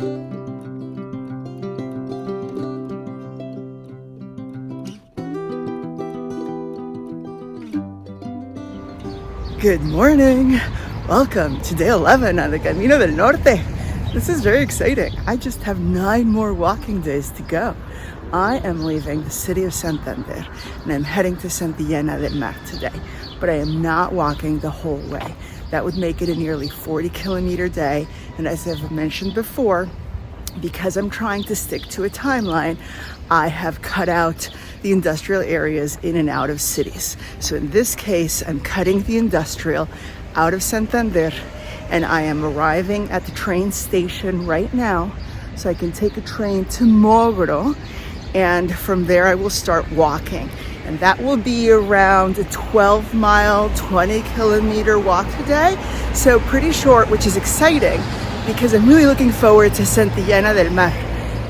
Good morning! Welcome to day 11 on the Camino del Norte. This is very exciting. I just have 9 more walking days to go. I am leaving the city of Santander and I'm heading to Santillana del Mar today, but I am not walking the whole way. That would make it a nearly 40-kilometer day, and as I've mentioned before, because I'm trying to stick to a timeline, I have cut out the industrial areas in and out of cities. So in this case, I'm cutting the industrial out of Santander, and I am arriving at the train station right now so I can take a train to Mogro, and from there I will start walking. And that will be around a 12-mile, 20-kilometer walk today. So pretty short, which is exciting because I'm really looking forward to Santillana del Mar,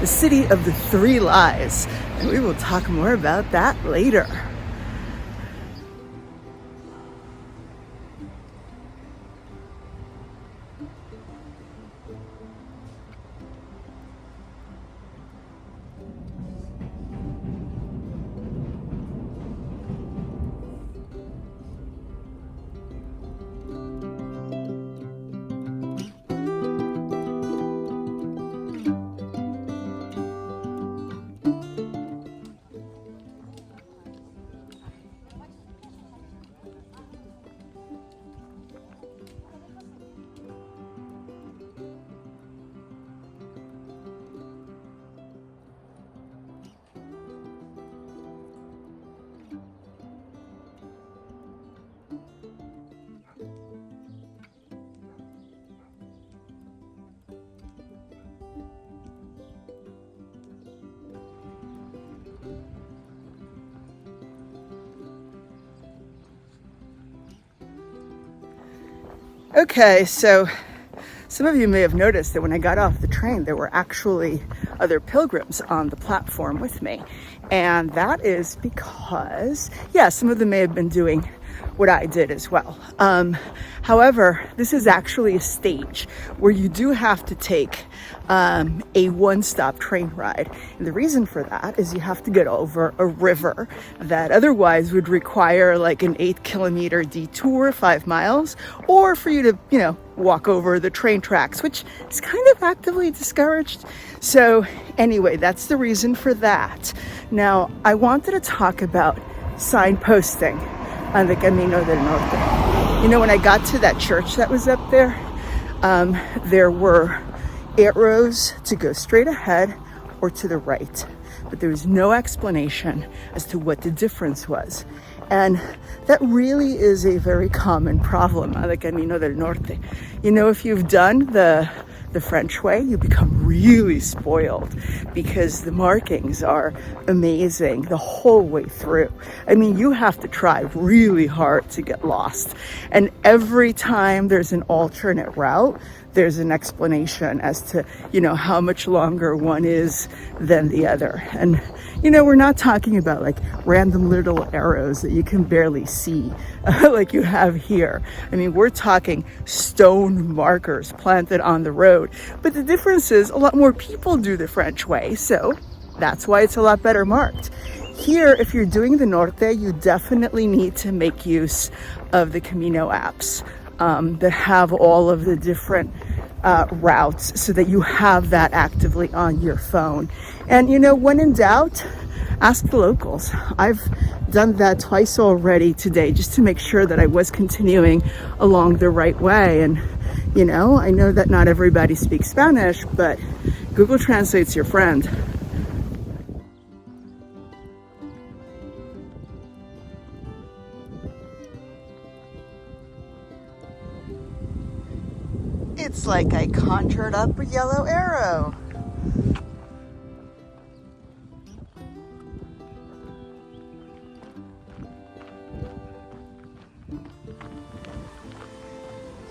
the city of the 3 lies. And we will talk more about that later. Okay, so some of you may have noticed that when I got off the train, there were actually other pilgrims on the platform with me. And that is because, yeah, some of them may have been doing what I did as well. However, this is actually a stage where you do have to take a one-stop train ride. And the reason for that is you have to get over a river that otherwise would require like an 8-kilometer detour, 5 miles, or for you to, walk over the train tracks, which is kind of actively discouraged. So anyway, that's the reason for that. Now, I wanted to talk about signposting on the Camino del Norte. When I got to that church that was up there, there were arrows to go straight ahead or to the right, but there was no explanation as to what the difference was. And that really is a very common problem on the Camino del Norte. If you've done the French way, you become really spoiled because the markings are amazing the whole way through. I mean, you have to try really hard to get lost. And every time there's an alternate route, there's an explanation as to, how much longer one is than the other. And, we're not talking about like random little arrows that you can barely see like you have here. I mean, we're talking stone markers planted on the road. But the difference is a lot more people do the French way. So that's why it's a lot better marked. Here, if you're doing the Norte, you definitely need to make use of the Camino apps that have all of the different routes so that you have that actively on your phone. And when in doubt, ask the locals. I've done that twice already today just to make sure that I was continuing along the right way. And I know that not everybody speaks Spanish, but Google Translate's your friend. It's like I conjured up a yellow arrow.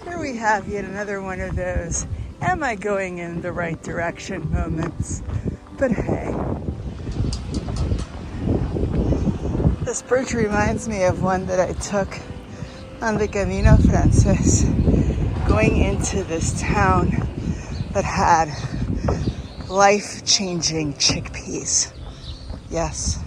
Here we have yet another one of those am I going in the right direction moments. But hey, this bridge reminds me of one that I took on the Camino Frances, going into this town that had life-changing chickpeas. Yes.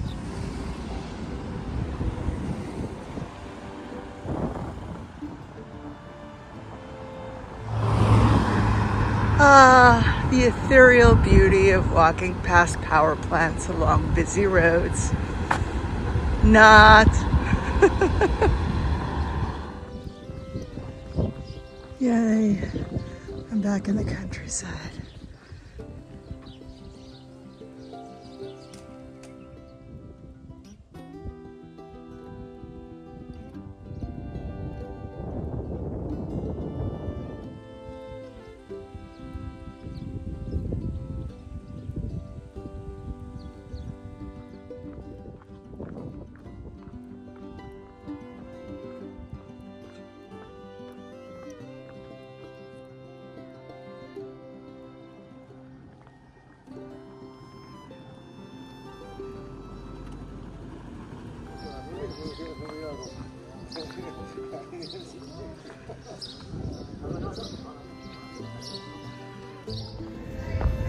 Ah, the ethereal beauty of walking past power plants along busy roads. Not. Yay, I'm back in the countryside.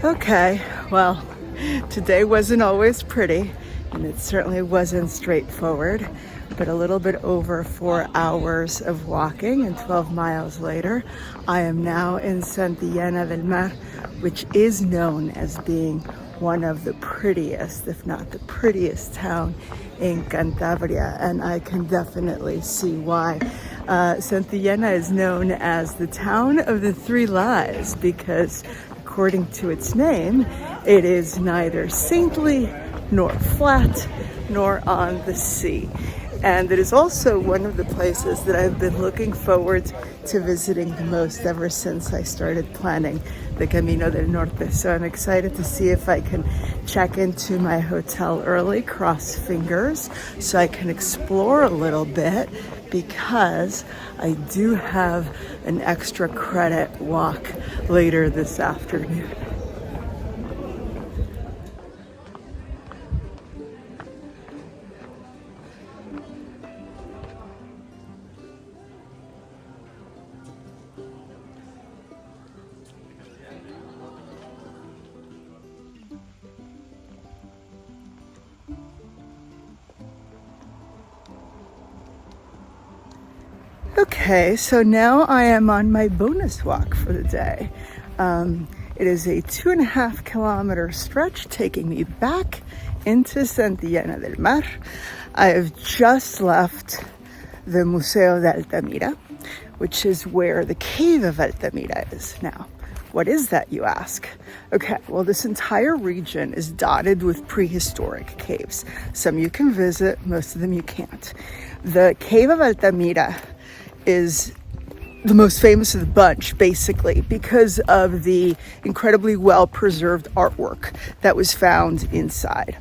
Okay, well, today wasn't always pretty, and it certainly wasn't straightforward, but a little bit over 4 hours of walking and 12 miles later, I am now in Santillana del Mar, which is known as being one of the prettiest, if not the prettiest town in Cantabria, and I can definitely see why. Santillana is known as the town of the three lies because according to its name, it is neither saintly, nor flat, nor on the sea. And it is also one of the places that I've been looking forward to visiting the most ever since I started planning the Camino del Norte. So I'm excited to see if I can check into my hotel early, cross fingers, so I can explore a little bit, because I do have an extra credit walk later this afternoon. Okay, so now I am on my bonus walk for the day. It is a 2.5 kilometer stretch taking me back into Santillana del Mar. I have just left the Museo de Altamira, which is where the Cave of Altamira is now. What is that, you ask? Okay, well, this entire region is dotted with prehistoric caves. Some you can visit, most of them you can't. The Cave of Altamira is the most famous of the bunch, basically, because of the incredibly well-preserved artwork that was found inside.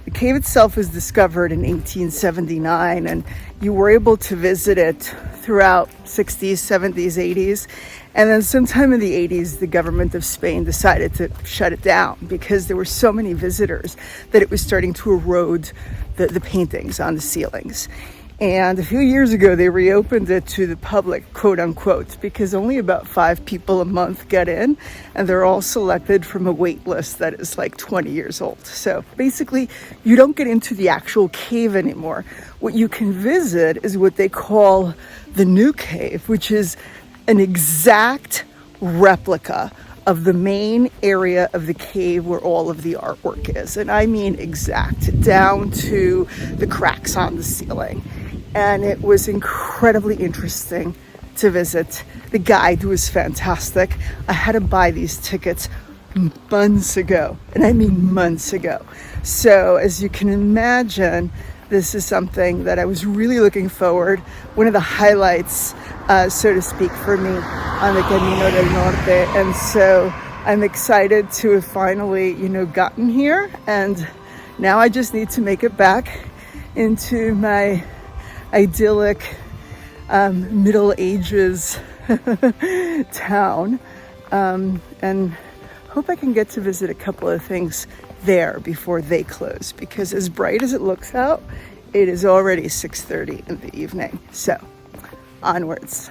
The cave itself was discovered in 1879, and you were able to visit it throughout 60s, 70s, 80s. And then sometime in the 80s, the government of Spain decided to shut it down because there were so many visitors that it was starting to erode the paintings on the ceilings. And a few years ago, they reopened it to the public, quote unquote, because only about 5 people a month get in, and they're all selected from a wait list that is like 20 years old. So basically, you don't get into the actual cave anymore. What you can visit is what they call the new cave, which is an exact replica of the main area of the cave where all of the artwork is. And I mean exact, down to the cracks on the ceiling. And it was incredibly interesting to visit. The guide was fantastic. I had to buy these tickets months ago, and I mean months ago. So as you can imagine, this is something that I was really looking forward. One of the highlights, so to speak, for me on the Camino del Norte. And so I'm excited to have finally, gotten here. And now I just need to make it back into my idyllic Middle Ages town. And hope I can get to visit a couple of things there before they close, because as bright as it looks out, it is already 6:30 in the evening. So onwards.